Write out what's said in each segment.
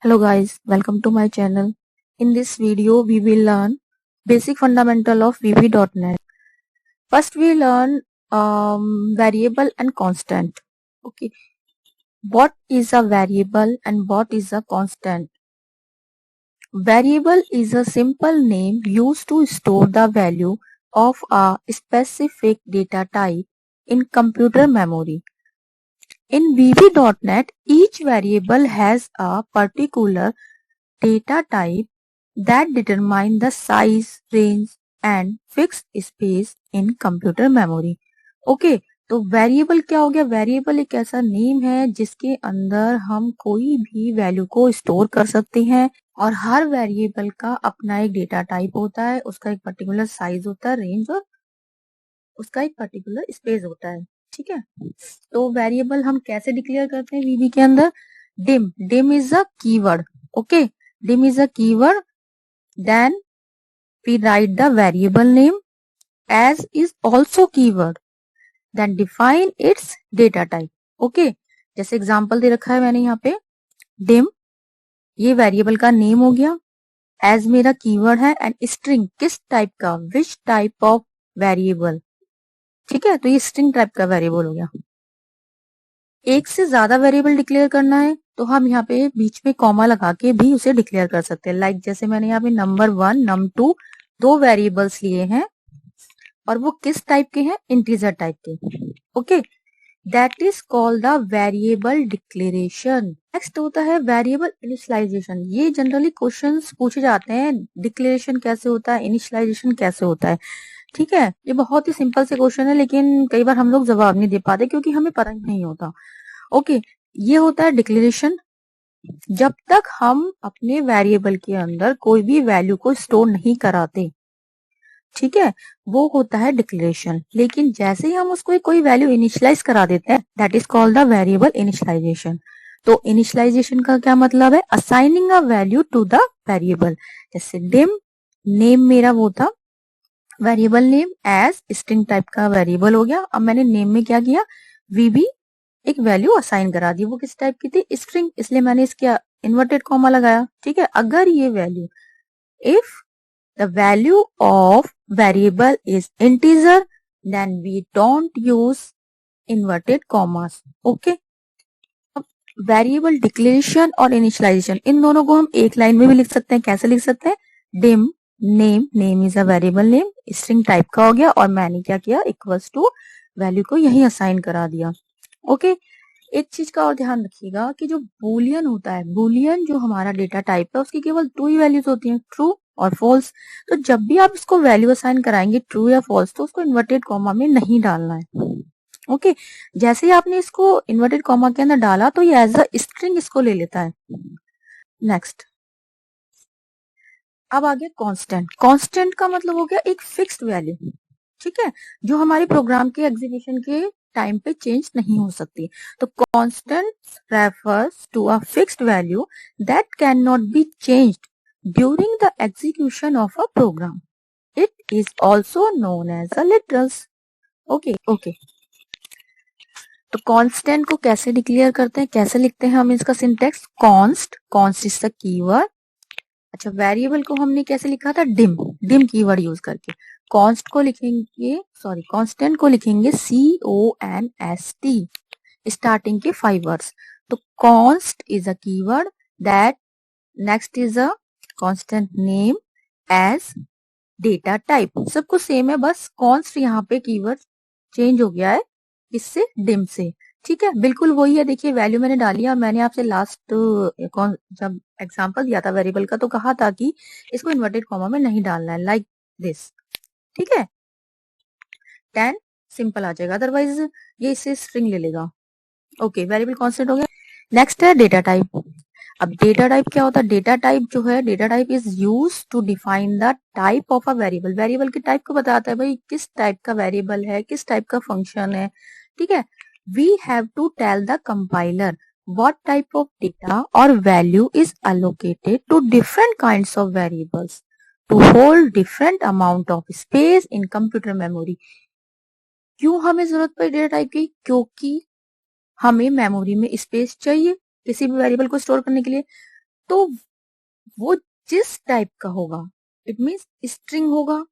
Hello guys, welcome to my channel. In this video, we will learn basic fundamental of VB.NET. First, we learn variable and constant. Okay, what is a variable and what is a constant? Variable is a simple name used to store the value of a specific data type in computer memory. In VB.NET, each variable has a particular data type that determine the size, range and fixed space in computer memory. Okay, तो variable क्या हो गया? Variable एक ऐसा name है जिसके अंदर हम कोई भी वैल्यू को स्टोर कर सकते हैं और हर वेरिएबल का अपना एक डेटा टाइप होता है, उसका एक पर्टिकुलर साइज होता है, रेंज और उसका एक पर्टिकुलर स्पेस होता है। ठीक है, तो वेरिएबल हम कैसे डिक्लेयर करते हैं वीबी के अंदर? Dim is a keyword. Okay, dim is a keyword. Then we write the variable name as is also keyword. Then define its data type. Okay, जैसे एग्जांपल दे रखा है मैंने यहाँ पे dim, ये वेरिएबल का नेम हो गया, as मेरा कीवर्ड है एंड स्ट्रिंग किस टाइप का, विच टाइप ऑफ वेरिएबल. ठीक है, तो ये स्ट्रिंग टाइप का वेरिएबल हो गया. एक से ज्यादा वेरिएबल डिक्लेयर करना है तो हम यहाँ पे बीच में कॉमा लगा के भी उसे डिक्लेयर कर सकते हैं. लाइक जैसे मैंने यहाँ पे num1 num2 दो वेरिएबल्स लिए हैं और वो किस टाइप के हैं? इंटीजर टाइप के. Okay, that is called the variable declaration. Next होता है वेरिएबल इनिशियलाइजेशन. ये जनरली क्वेश्चंस पूछे जाते हैं, डिक्लेरेशन कैसे होता है, इनिशियलाइजेशन कैसे होता है. ठीक है, ये बहुत ही सिंपल से क्वेश्चन है लेकिन कई बार हम लोग जवाब नहीं दे पाते क्योंकि हमें पता ही नहीं होता. ओके, ये होता है डिक्लेरेशन. जब तक हम अपने वेरिएबल के अंदर कोई भी वैल्यू को स्टोर नहीं कराते, ठीक है, वो होता है डिक्लेरेशन. लेकिन जैसे ही हम उसको कोई वैल्यू इनिशियलाइज करा देते हैं, that is called the variable initialization. तो इनिशियलाइजेशन का क्या मतलब है? Assigning a value to the variable. जैसे डिम, नेम मेरा वो था variable name, as string type का वेरिएबल हो गया. अब मैंने नेम में क्या किया? वीबी एक वैल्यू असाइन करा दी. वो किस टाइप की थी? स्ट्रिंग, इसलिए मैंने इसके इन्वर्टेड कॉमा लगाया. ठीक है, अगर ये value, if the value of variable is integer then we don't use inverted commas. Okay, अब वेरिएबल डिक्लेरेशन और इनिशियलाइजेशन इन दोनों को हम एक लाइन में भी लिख सकते हैं. कैसे लिख सकते हैं? Dim name, name is a variable name, string type का हो गया और मैंने क्या किया? इक्वल्स टू वैल्यू को यही असाइन करा दिया. ओके, एक चीज का और ध्यान रखिएगा कि जो बूलियन होता है, बूलियन जो हमारा डेटा टाइप है उसकी केवल दो ही वैल्यूज होती हैं, ट्रू और फॉल्स. तो जब भी आप इसको वैल्यू असाइन कराएंगे ट्रू या फॉल्स, तो उसको इन्वर्टेड कॉमा में नहीं डालना है. ओके, जैसे ही आपने इसको इन्वर्टेड कॉमा के अंदर डाला तो ये एज अ स्ट्रिंग इसको ले लेता है. नेक्स्ट, अब आ गया कांस्टेंट. कांस्टेंट का मतलब हो गया एक फिक्स्ड वैल्यू. ठीक है, जो हमारे प्रोग्राम के एग्जीक्यूशन के टाइम पे चेंज नहीं हो सकती. तो constant refers to a fixed value that can not be changed during the execution of a program. It is also known as a literals. Okay, तो कांस्टेंट को कैसे डिक्लेयर करते हैं, कैसे लिखते हैं हम इसका syntax? Const is the keyword. अच्छा, वेरिएबल को हमने कैसे लिखा था? डिम कीवर्ड यूज करके. कॉन्स्ट को लिखेंगे, सॉरी, कांस्टेंट को लिखेंगे CONST, स्टार्टिंग के 5 वर्ड्स. तो const is a keyword that, next is a constant name as data type. सबको सेम है, बस कॉन्स्ट यहाँ पे कीवर्ड चेंज हो गया है, इससे डिम से. ठीक है, बिल्कुल वही है. देखिए वैल्यू मैंने डाली और मैंने आपसे लास्ट जब एग्जांपल दिया था वेरिएबल का तो कहा था कि इसको इन्वर्टेड कॉमा में नहीं डालना है, लाइक दिस. ठीक है, देन सिंपल आ जाएगा, अदरवाइज ये इससे स्ट्रिंग ले लेगा. ओके, वेरिएबल कांस्टेंट हो गया. नेक्स्ट है डेटा टाइप. अब डेटा टाइप क्या होता है? डेटा टाइप जो है, data type is use to define the type of a variable. Variable के टाइप को बताता है भाई किस टाइप का वेरिएबल है, किस टाइप का फंक्शन है. ठीक है, we have to tell the compiler what type of data or value is allocated to different kinds of variables to hold different amount of space in computer memory. क्यों हमें जरूरत पड़ी डेटा टाइप की? क्योंकि हमें मेमोरी में space चाहिए किसी भी वेरिएबल को स्टोर करने के लिए. तो वो जिस टाइप का होगा, इट मीन्स स्ट्रिंग होगा,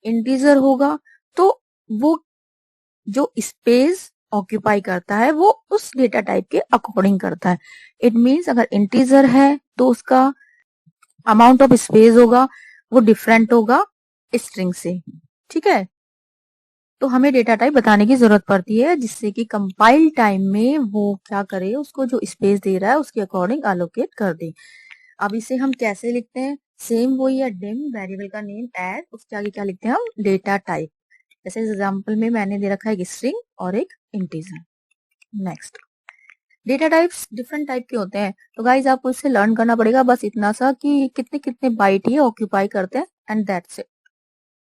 इंटीजर होगा, तो वो जो स्पेस ऑक्यूपाई करता है वो उस डेटा टाइप के अकॉर्डिंग करता है। इट मीन्स अगर इंटीजर है तो उसका अमाउंट ऑफ स्पेस होगा वो डिफरेंट होगा स्ट्रिंग से। ठीक है, तो हमें डेटा टाइप बताने की जरूरत पड़ती है जिससे कि कंपाइल टाइम में वो क्या करे, उसको जो स्पेस दे रहा है उसके अकॉर्डिंग अलोकेट कर दे। अब इसे हम कैसे लिखते हैं, सेम वही है, डिम वेरिएबल का नेम एड, उसके आगे क्या लिखते हैं हम, डेटा टाइप। जैसे एग्जांपल में मैंने दे रखा है एक स्ट्रिंग और एक integer. Next, data types different type के होते हैं, तो गाइज आपको इससे लर्न करना पड़ेगा बस इतना सा कि कितने कितने बाइट ये ऑक्यूपाई करते हैं एंड दैट्स इट।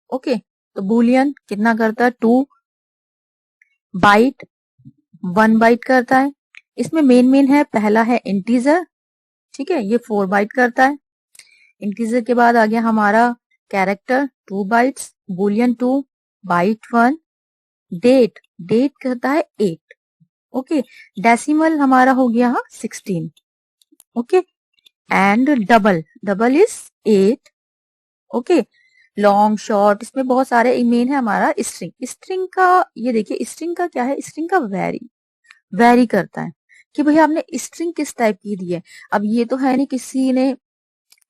ओके, तो बूलियन कितना करता है, 2 बाइट, 1 बाइट करता है। इसमें मेन है, पहला है इंटीजर, ठीक है, ये 4 बाइट करता है। इंटीजर के बाद आ गया हमारा character, 2 bytes, boolean 2, byte 1, date, date करता है 8। ओके, डेसिमल हमारा हो गया 16। Okay, and double, double is 8। Okay, long short, इसमें बहुत सारे मेन है हमारा स्ट्रिंग। स्ट्रिंग का ये देखिए, स्ट्रिंग का क्या है, स्ट्रिंग का वेरी करता है कि भैया आपने स्ट्रिंग किस टाइप की दी है। अब ये तो है नहीं किसी ने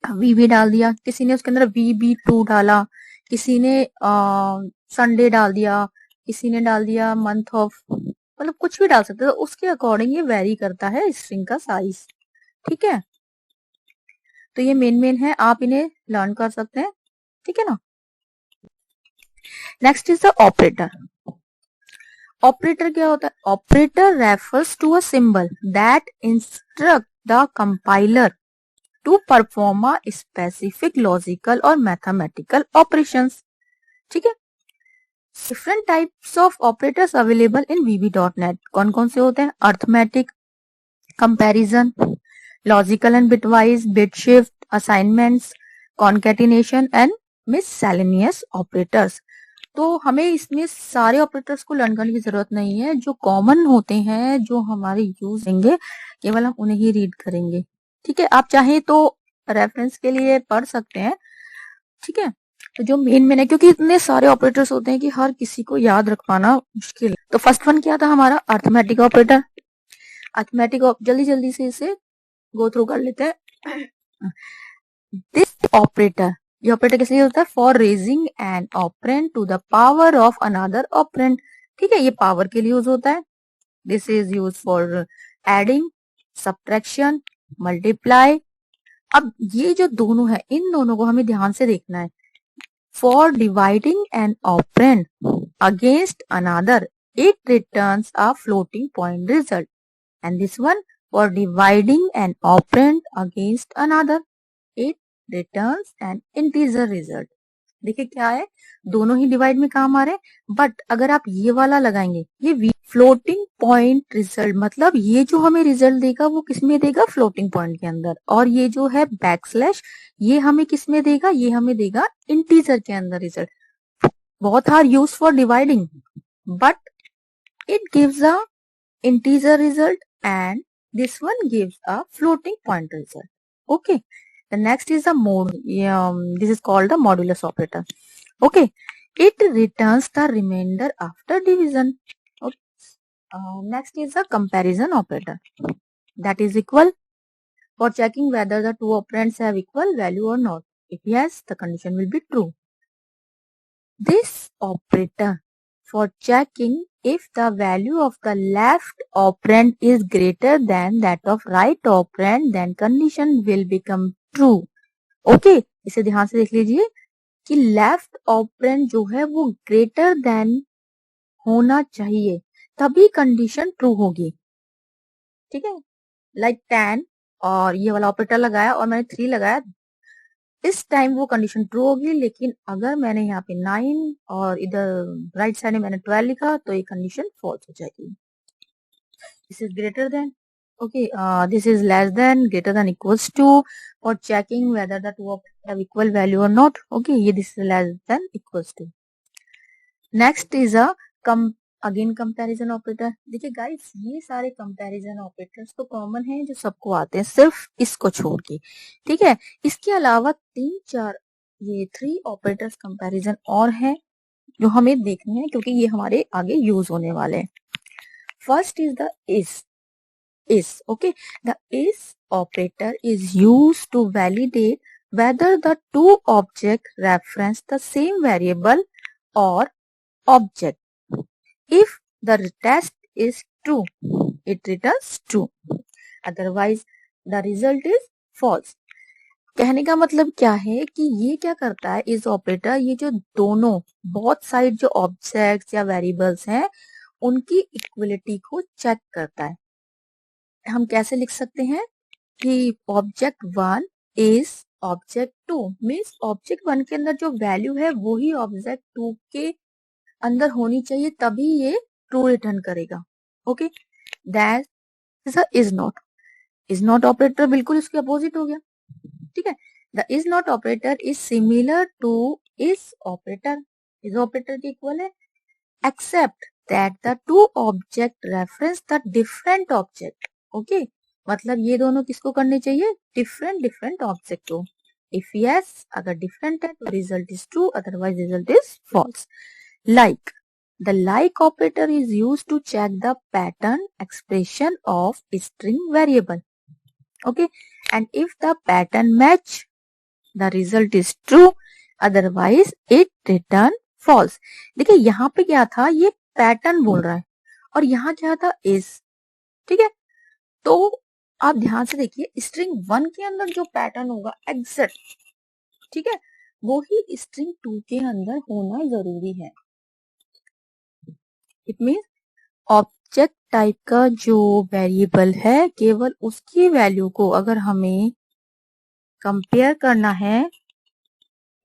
वीबी डाल दिया, किसी ने उसके अंदर VB2 डाला, किसी ने संडे डाल दिया, किसी ने डाल दिया मंथ ऑफ, मतलब कुछ भी डाल सकते हैं, तो उसके अकॉर्डिंग ये वेरी करता है स्ट्रिंग का साइज। ठीक है, तो ये मेन है, आप इन्हें लर्न कर सकते हैं। ठीक है ना। Next is the operator. Operator क्या होता है, operator refers to a symbol that instruct the compiler to perform a specific logical or mathematical operations. ठीक है, different types of operators available in VB.NET। कौन कौन से होते हैं, arithmetic, comparison, logical and bitwise, bit shift, assignments, concatenation and miscellaneous operators. तो हमें इसमें सारे ऑपरेटर्स को लर्न करने की जरूरत नहीं है, जो कॉमन होते हैं जो हमारे यूज होंगे केवल हम उन्हें ही रीड करेंगे। ठीक है, आप चाहे तो रेफरेंस के लिए पढ़ सकते हैं। ठीक है, तो जो मेन है, क्योंकि इतने सारे ऑपरेटर्स होते हैं कि हर किसी को याद रख पाना मुश्किल है। तो फर्स्ट वन क्या था हमारा, अर्थमेटिक ऑपरेटर। अर्थमेटिक, जल्दी जल्दी से इसे गो थ्रू कर लेते हैं। दिस ऑपरेटर, ये ऑपरेटर किस लिए होता है, for raising an operand to the power of another operand. ठीक है, ये पावर के लिए यूज होता है। This is use for adding, subtraction, multiply. अब ये जो दोनों है, इन दोनों को हमें ध्यान से देखना है। For dividing an operand against another it returns a floating point result, and this one for dividing an operand against another it returns an integer result. देखिए क्या है, दोनों ही डिवाइड में काम आ रहे हैं, बट अगर आप ये वाला लगाएंगे, ये फ्लोटिंग पॉइंट रिजल्ट, मतलब ये जो हमें रिजल्ट देगा वो किस में देगा, फ्लोटिंग पॉइंट के अंदर। और ये जो है बैकस्लैश, ये हमें किस में देगा, ये हमें देगा इंटीजर के अंदर result. Both are use for dividing, but it gives a integer result and this one gives a floating point result. Okay, the next is the mode, this is called the modulus operator. Okay, it returns the remainder after division. Okay. Next is the comparison operator, that is equal, for checking whether the two operands have equal value or not. If yes, the condition will be true. This operator for checking if the value of the left operand is greater than that of right operand, then condition will become true. Okay, इसे ध्यान से देख लीजिए कि left operand जो है वो greater than होना चाहिए, तभी कंडीशन ट्रू होगी। ठीक है, लाइक 10 और ये वाला ऑपरेटर लगाया और मैंने 3 लगाया, इस टाइम वो कंडीशन ट्रू होगी। लेकिन अगर मैंने यहाँ पे 9 और इधर राइट साइड में मैंने 12 लिखा तो ये कंडीशन फॉल्स हो जाएगी। This is greater than, okay, this is less than, greater than, equals to, for checking whether the two operands have equal value or not. Okay, this is less than, equals to. Next is a again comparison operator. देखिए guys, ये सारे comparison operators तो common हैं जो सबको आते हैं, सिर्फ इसको छोड़ के, ठीक है। इसके अलावा 3-4 ये 3 ऑपरेटर्स कंपैरिजन और हैं जो हमें देखने हैं, क्योंकि ये हमारे आगे यूज होने वाले हैं। First is the is, okay. The is operator is used to validate whether the two objects reference the same variable or object. If the test is true, it returns true. Otherwise, the result is false. कहने का मतलब क्या है कि ये क्या करता है, इस ऑपरेटर, ये जो दोनों बोथ साइड जो ऑब्जेक्ट्स या वेरिएबल्स हैं उनकी इक्वलिटी को चेक करता है। हम कैसे लिख सकते हैं कि object 1 is object 2, means object 1 के अंदर जो वैल्यू है वही ऑब्जेक्ट 2 के अंदर होनी चाहिए, तभी ये ट्रू रिटर्न करेगा। Okay, that is not operator बिल्कुल इसके अपोजिट हो गया, ठीक है। The is not operator is similar to is operator के इक्वल है, except that the two object reference the different object. Okay, मतलब ये दोनों किसको करने चाहिए, डिफरेंट ऑब्जेक्ट को। इफ यस, अगर डिफरेंट है तो result is true, otherwise result is false. Like, the like operator is used to check the pattern expression of string variable. Okay, and if the pattern match, the result is true, otherwise it return false. देखिए यहाँ पे क्या था, ये pattern बोल रहा है, और यहाँ क्या था, इज, ठीक है। तो आप ध्यान से देखिए, स्ट्रिंग 1 के अंदर जो पैटर्न होगा एग्जैक्ट, ठीक है, वो ही स्ट्रिंग 2 के अंदर होना जरूरी है। इट मींस ऑब्जेक्ट टाइप का जो वेरिएबल है, केवल उसकी वैल्यू को अगर हमें कंपेयर करना है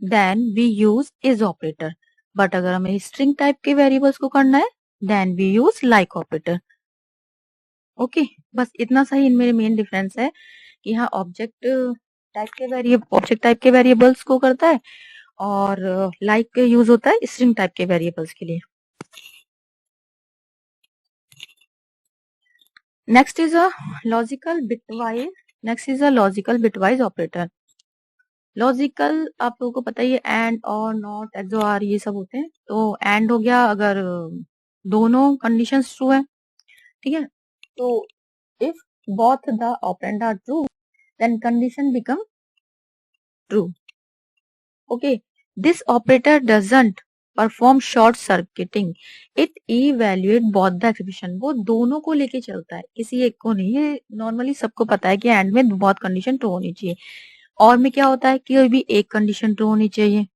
then we use is operator, but अगर हमें स्ट्रिंग टाइप के वेरिएबल्स को करना है then we use like operator. Okay, बस इतना सा ही इनमें मेन डिफरेंस है कि यहाँ ऑब्जेक्ट टाइप के वेरिएबल्स को करता है और लाइक यूज होता है स्ट्रिंग टाइप के वेरिएबल्स के लिए। Next is a logical bitwise operator. Logical आप लोगों को पता ही है, एंड और नॉट एक्सओआर ये सब होते हैं। तो एंड हो गया अगर दोनों कंडीशंस ट्रू है, ठीक है। तो if both the operand are true, then condition become true. Okay, this operator doesn't perform short circuiting. It evaluate both the expression. वो दोनों को लेके चलता है, किसी एक को नहीं। ये नॉर्मली सबको पता है कि एंड में बहुत कंडीशन ट्रू होनी चाहिए, और में क्या होता है कि कोई भी एक कंडीशन ट्रू होनी चाहिए,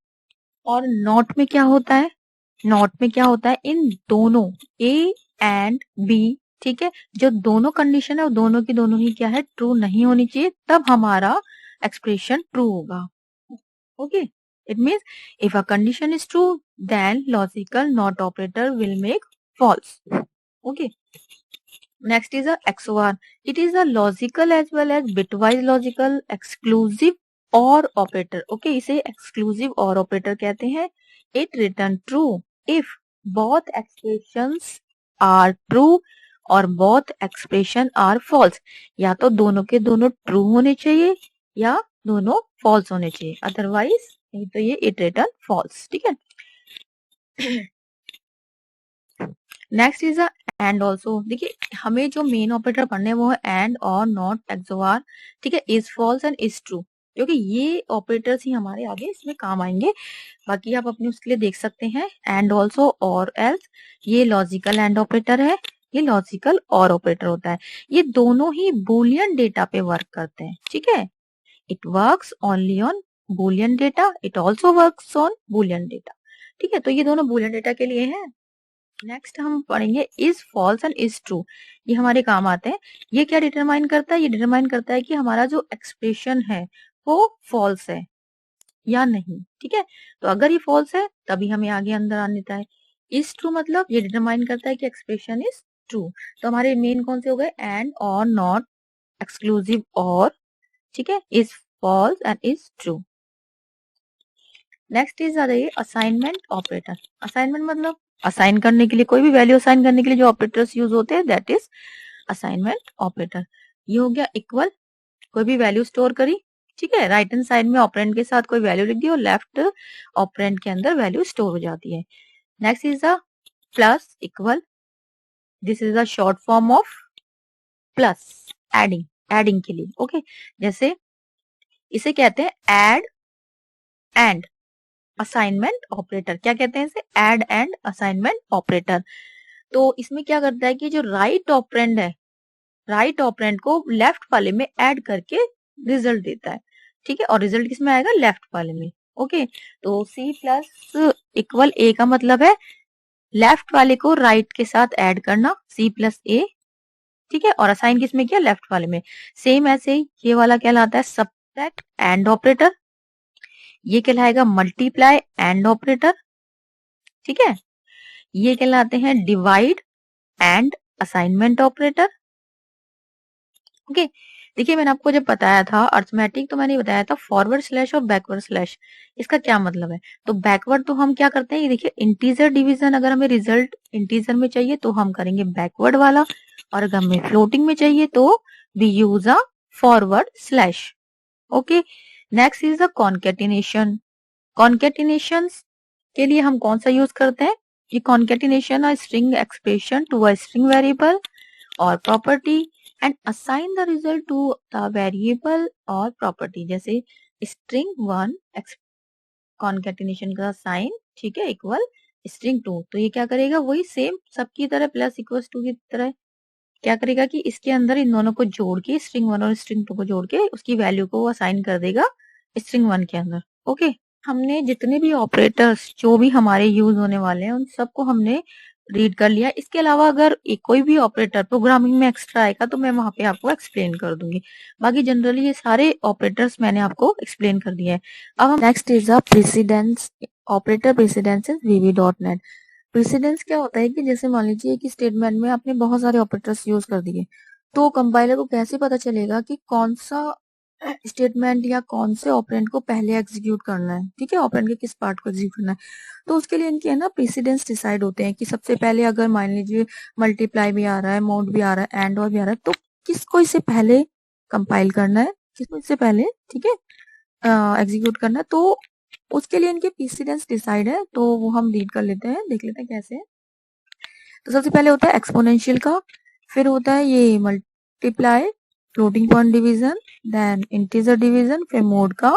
और नॉट में क्या होता है, इन दोनों ए एंड बी, ठीक है, जो दोनों कंडीशन है वो दोनों की दोनों ही क्या है, ट्रू नहीं होनी चाहिए, तब हमारा एक्सप्रेशन ट्रू होगा। Okay, it means if a condition is true then logical not operator will make false. Okay, next is XOR. It is a logical as well as bitwise logical exclusive or operator. Okay, इसे exclusive or operator कहते हैं। It return true if both expressions are true or both expression are false. या तो दोनों के दोनों true होने चाहिए या दोनों फॉल्स होने चाहिए, अदरवाइज नहीं तो ये इट रिटर्न फॉल्स, ठीक है। Next is and also. देखिए हमें जो मेन ऑपरेटर पढ़ने हैं वो है एंड और नॉट एक्सओआर, ठीक है, is false and is true, क्योंकि ये ऑपरेटर्स ही हमारे आगे इसमें काम आएंगे। बाकी आप अपने उसके लिए देख सकते हैं एंड ऑल्सो और एल्स, ये लॉजिकल एंड ऑपरेटर है, ये लॉजिकल और ऑपरेटर होता है। ये दोनों ही बूलियन डेटा पे वर्क करते हैं, ठीक है। It works only on Boolean data, it also works on Boolean data, ठीक है। तो ये दोनों बूलियन डेटा के लिए हैं। नेक्स्ट हम पढ़ेंगे is false and is true, ये हमारे काम आते हैं। ये क्या डिटरमाइन करता है, ये डिटरमाइन करता है कि हमारा जो एक्सप्रेशन है वो फॉल्स है या नहीं, ठीक है। तो अगर ये फॉल्स है तभी हमें आगे अंदर आने देता है। इज ट्रू मतलब ये डिटरमाइन करता है कि एक्सप्रेशन इज ट्रू। तो हमारे मेन कौन से हो गए, एंड और नॉट एक्सक्लूसिव और, ठीक है, is false and is true. Next is assignment operator. Assignment मतलब असाइन करने के लिए, कोई भी वैल्यू असाइन करने के लिए जो ऑपरेटर्स यूज होते हैं दैट इज असाइनमेंट ऑपरेटर। ये हो गया इक्वल, कोई भी वैल्यू स्टोर करी, ठीक है, राइट हैंड साइड में ऑपरेंड के साथ कोई वैल्यू लिख दी और लेफ्ट ऑपरेंड के अंदर वैल्यू स्टोर हो जाती है। Next is a plus equal, this is a short form of plus, adding, adding के लिए, ओके जैसे इसे कहते हैं एड एंड असाइनमेंट ऑपरेटर। क्या कहते हैं इसे? Add and assignment operator. तो इसमें क्या करता है कि जो राइट ऑपरेंड है, राइट ऑपरेंड को लेफ्ट वाले में ऐड करके रिजल्ट देता है, ठीक है, और रिजल्ट किसमें आएगा? लेफ्ट वाले में, ओके। तो सी प्लस इक्वल ए का मतलब है लेफ्ट वाले को राइट के साथ ऐड करना, सी प्लस ए, ठीक है, और असाइन किसमें किया? लेफ्ट वाले में। सेम ऐसे ही ये वाला कहलाता है सबट्रैक्ट एंड ऑपरेटर, ये कहलाएगा मल्टीप्लाई एंड ऑपरेटर, ठीक है, ये कहलाते हैं divide and assignment operator, okay. देखिए मैंने आपको जब बताया था अर्थमेटिक, तो मैंने बताया था फॉरवर्ड स्लैश और बैकवर्ड स्लैश, इसका क्या मतलब है? तो बैकवर्ड तो हम क्या करते हैं, ये देखिए इंटीजर डिवीजन, अगर हमें रिजल्ट इंटीजर में चाहिए तो हम करेंगे बैकवर्ड वाला, और अगर हमें फ्लोटिंग में चाहिए तो we use a forward slash, okay. Next is the concatenation. Concatenation के लिए हम कौन सा यूज करते हैं? ये concatenation a string expression to a string variable or property and assign the result to the variable or property. जैसे string 1 concatenation का साइन, ठीक है, इक्वल स्ट्रिंग 2, तो ये क्या करेगा? वही सेम सबकी तरह प्लस इक्वल टू की तरह क्या करेगा कि इसके अंदर इन दोनों को जोड़ के, स्ट्रिंग 1 और स्ट्रिंग 2 को जोड़ के उसकी वैल्यू को वो असाइन कर देगा स्ट्रिंग 1 के अंदर, ओके। हमने जितने भी ऑपरेटर्स जो भी हमारे यूज होने वाले हैं उन सबको हमने रीड कर लिया। इसके अलावा अगर कोई भी ऑपरेटर प्रोग्रामिंग में एक्स्ट्रा आएगा तो मैं वहां पे आपको एक्सप्लेन कर दूंगी। बाकी जनरली ये सारे ऑपरेटर्स मैंने आपको एक्सप्लेन कर दिया है। अब हम next is a precedence operator, precedence in VB.NET। Precedence क्या होता है कि जैसे मान लीजिए कि स्टेटमेंट में आपने बहुत सारे ऑपरेटर्स यूज कर दिए, तो कंपाइलर को कैसे पता चलेगा कि कौन सा स्टेटमेंट या कौन से ऑपरेंड को पहले एग्जीक्यूट करना है, ठीक है, ऑपरेंड के किस पार्ट को एग्जीक्यूट करना है। तो उसके लिए इनके है ना प्रेसिडेंस डिसाइड होते हैं कि सबसे पहले अगर मान लीजिए मल्टीप्लाई भी आ रहा है, मोड भी आ रहा है, एंड और भी आ रहा है, तो किसको इससे पहले कंपाइल करना है, किसको इससे पहले, ठीक है, एग्जीक्यूट करना है। तो उसके लिए इनके प्रेसिडेंस डिसाइड है, तो वो हम रीड कर लेते हैं, देख लेते हैं कैसे। तो सबसे पहले होता है एक्सपोनेंशियल का, फिर होता है ये multiply, floating point division, then integer division, फिर मोड का,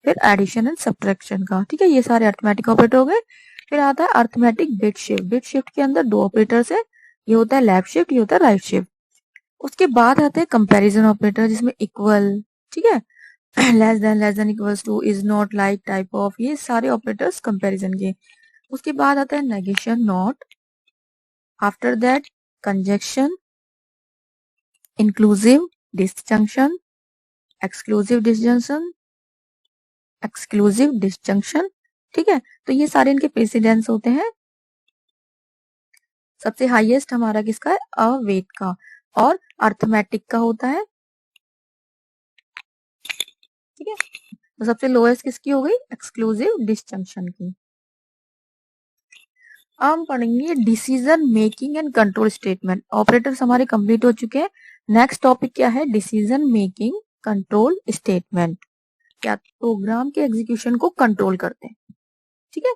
फिर एडिशन एंड सब्ट्रैक्शन का, ठीक है, ये सारे अर्थमेटिक ऑपरेटर हो गए। फिर आता है arithmetic bit shift. Bit shift के अंदर दो ऑपरेटर्स है, ये होता है लेफ्ट शिफ्ट, ये होता है राइट शिफ्ट। उसके बाद आते हैं कंपैरिजन ऑपरेटर जिसमें इक्वल, ठीक है, less than equals to, is not, like, type of, ये सारे ऑपरेटर्स कंपैरिजन के। उसके बाद आता है negation, not, after that conjunction, inclusive disjunction, exclusive disjunction, exclusive disjunction, ठीक है। तो ये सारे इनके प्रेसिडेंस होते हैं। सबसे हाईएस्ट हमारा किसका है? अवेट का, और अर्थमेटिक का होता है, ठीक है। तो सबसे लोएस्ट किसकी हो गई? एक्सक्लूसिव डिसजंक्शन की। अब हम पढ़ेंगे decision making and control statement. Operators हमारे कंप्लीट हो चुके हैं। नेक्स्ट टॉपिक क्या है? Decision making control statement. क्या प्रोग्राम के एग्जीक्यूशन को कंट्रोल करते हैं, ठीक है।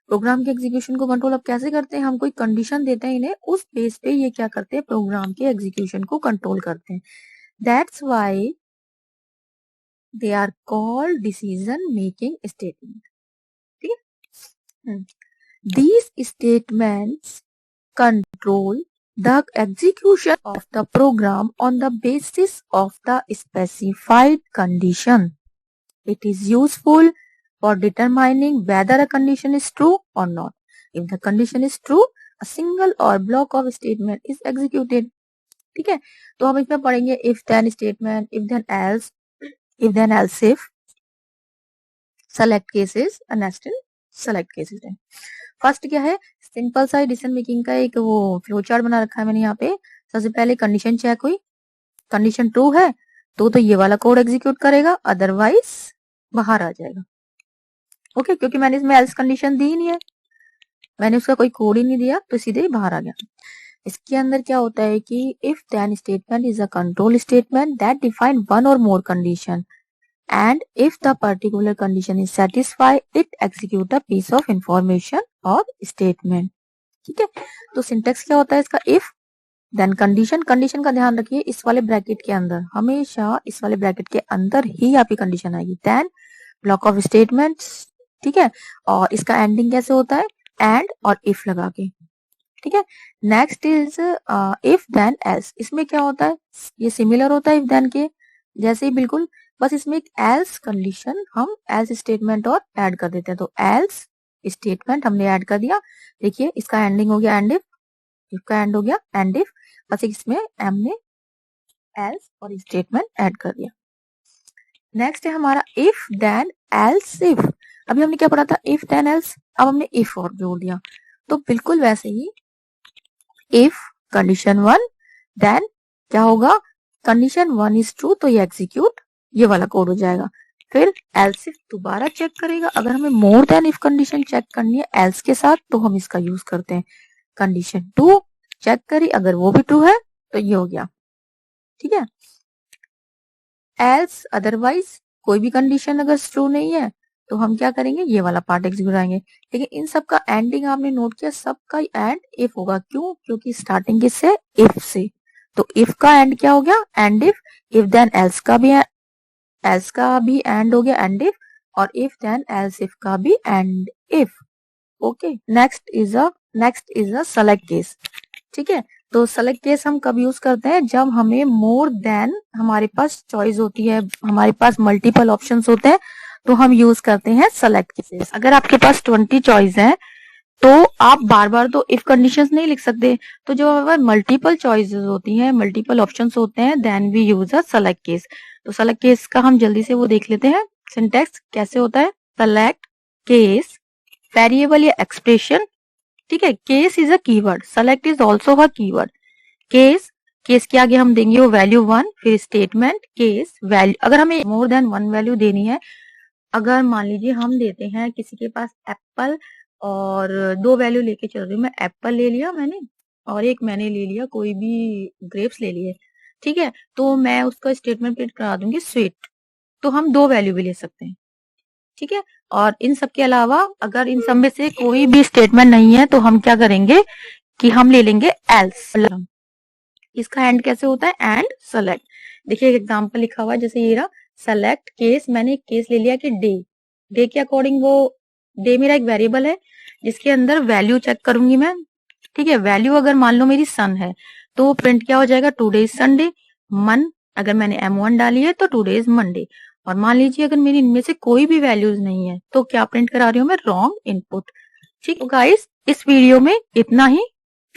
प्रोग्राम के एग्जीक्यूशन को कंट्रोल अब कैसे करते हैं? हम कोई कंडीशन देते हैं इन्हें, उस बेस पे ये क्या करते हैं? प्रोग्राम के एग्जीक्यूशन को कंट्रोल करते हैं। That's why they are called decision making statement, ठीक है। These statements control the execution of the program on the basis of the specified condition. It is useful for determining whether a condition is true or not. If the condition is true, a single or block of statement is executed. ठीक है, तो हम इसमें पढ़ेंगे if then statement, if then else, if then else if, select cases, nested select cases है। First क्या है? Simple सा डिसीजन मेकिंग का एक वो फ्लो चार्ट बना रखा है मैंने यहाँ पे। सबसे पहले कंडीशन चेक हुई, कंडीशन ट्रू है तो ये वाला कोड एग्जीक्यूट करेगा, अदरवाइज बाहर आ जाएगा, ओके, क्योंकि मैंने इसमें एल्स कंडीशन दी नहीं है। मैंने उसका कोई कोड ही नहीं दिया तो सीधे ही बाहर आ गया। इसके अंदर क्या होता है कि if then statement is a control statement that define one or more condition and if the particular condition is satisfied it execute a piece of information or statement। ठीक है, तो सिंटेक्स क्या होता है इसका, if then कंडीशन, कंडीशन का ध्यान रखिए इस वाले ब्रैकेट के अंदर, हमेशा इस वाले ब्रैकेट के अंदर ही आपकी कंडीशन आएगी, देन ब्लॉक ऑफ स्टेटमेंट्स। ठीक है, और इसका एंडिंग कैसे होता है, एंड और इफ लगा के। ठीक है, next is if then else. इसमें क्या होता है, ये सिमिलर होता है इफ देन के जैसे ही बिल्कुल, बस इसमें एक एल्स कंडीशन हम एल्स स्टेटमेंट और ऐड कर देते हैं। तो एल्स स्टेटमेंट हमने ऐड कर दिया, देखिए इसका एंडिंग हो गया एंड इफ का एंड हो गया एंड इफ, बस इसमें हमने एल्स और स्टेटमेंट ऐड कर दिया। नेक्स्ट है हमारा इफ देन एल्स इफ। अभी हमने क्या पढ़ा था, इफ देन एल्स, अब हमने इफ और जोड़ दिया। तो बिल्कुल वैसे ही इफ कंडीशन 1 देन क्या होगा, कंडीशन 1 इज ट्रू तो ये एग्जीक्यूट ये वाला कोड हो जाएगा। फिर एल्स इफ दोबारा चेक करेगा, अगर हमें more than if condition check करनी है एल्स के साथ तो हम इसका यूज करते हैं। कंडीशन 2 चेक करी, अगर वो भी ट्रू है तो ये हो गया। ठीक है, एल्स अदरवाइज कोई भी कंडीशन अगर ट्रू नहीं है तो हम क्या करेंगे, ये वाला पार्ट एग्जीक्यूट आएंगे। लेकिन इन सब का एंडिंग आपने नोट किया, सबका एंड इफ होगा, क्यों, क्योंकि स्टार्टिंग किससे, इफ से। तो इफ का एंड क्या हो गया, एंड इफ देन एल्स का भी एंड हो गया एंड इफ, और इफ देन एल्स इफ का भी and if. Okay, next is a select case. ठीक है, तो सेलेक्ट केस हम कब यूज करते हैं, जब हमें मोर देन हमारे पास चॉइस होती है, हमारे पास मल्टीपल ऑप्शंस होते हैं, तो हम यूज करते हैं सेलेक्ट केसेस। अगर आपके पास 20 चॉइस है तो आप बार बार तो इफ कंडीशंस नहीं लिख सकते, तो जो हमारे मल्टीपल चॉइसेस होती हैं, मल्टीपल ऑप्शंस होते हैं, then we use a select case. तो सेलेक्ट केस का हम जल्दी से वो देख लेते हैं, सिंटेक्स कैसे होता है। सेलेक्ट केस वेरिएबल या एक्सप्रेशन। ठीक है, case is a keyword, select is also a keyword. Case के आगे हम देंगे वो वैल्यू 1, फिर स्टेटमेंट केस वैल्यू, अगर हमें मोर देन 1 वैल्यू देनी है, अगर मान लीजिए हम देते हैं किसी के पास एप्पल और 2 वैल्यू लेके चल रही हूँ, मैं एप्पल ले लिया मैंने और एक मैंने ले लिया कोई भी ग्रेप्स ले लिए। ठीक है, तो मैं उसका स्टेटमेंट प्रिंट करा दूंगी स्वीट, तो हम 2 वैल्यू भी ले सकते हैं। ठीक है, और इन सब के अलावा अगर इन सब में से कोई भी स्टेटमेंट नहीं है तो हम क्या करेंगे कि हम ले लेंगे एल्स। इसका एंड कैसे होता है, एंड सेलेक्ट। देखिए एक एग्जांपल लिखा हुआ है, जैसे ये रहा सेलेक्ट केस, मैंने एक केस ले लिया कि डे के अकॉर्डिंग, वो डे मेरा एक वेरिएबल है जिसके अंदर वैल्यू चेक करूंगी मैं। ठीक है, वैल्यू अगर मान लो मेरी सन है तो प्रिंट क्या हो जाएगा, टुडे इज संडे। मन अगर मैंने M1 डाली है तो टुडे इज मंडे। और मान लीजिए अगर मेरी इनमें से कोई भी वैल्यूज नहीं है तो क्या प्रिंट करा रही हूँ मैं, रॉन्ग इनपुट। ठीक है गाइस, इस वीडियो में इतना ही।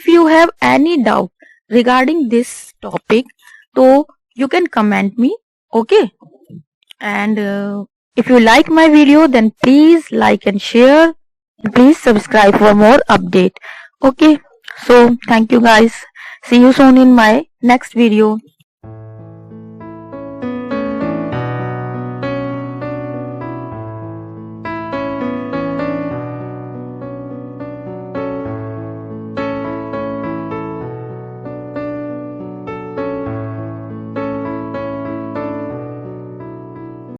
If you have any doubt regarding this topic so you can comment me, okay, and if you like my video then please like and share, and please subscribe for more update, okay, so thank you guys, see you soon in my next video.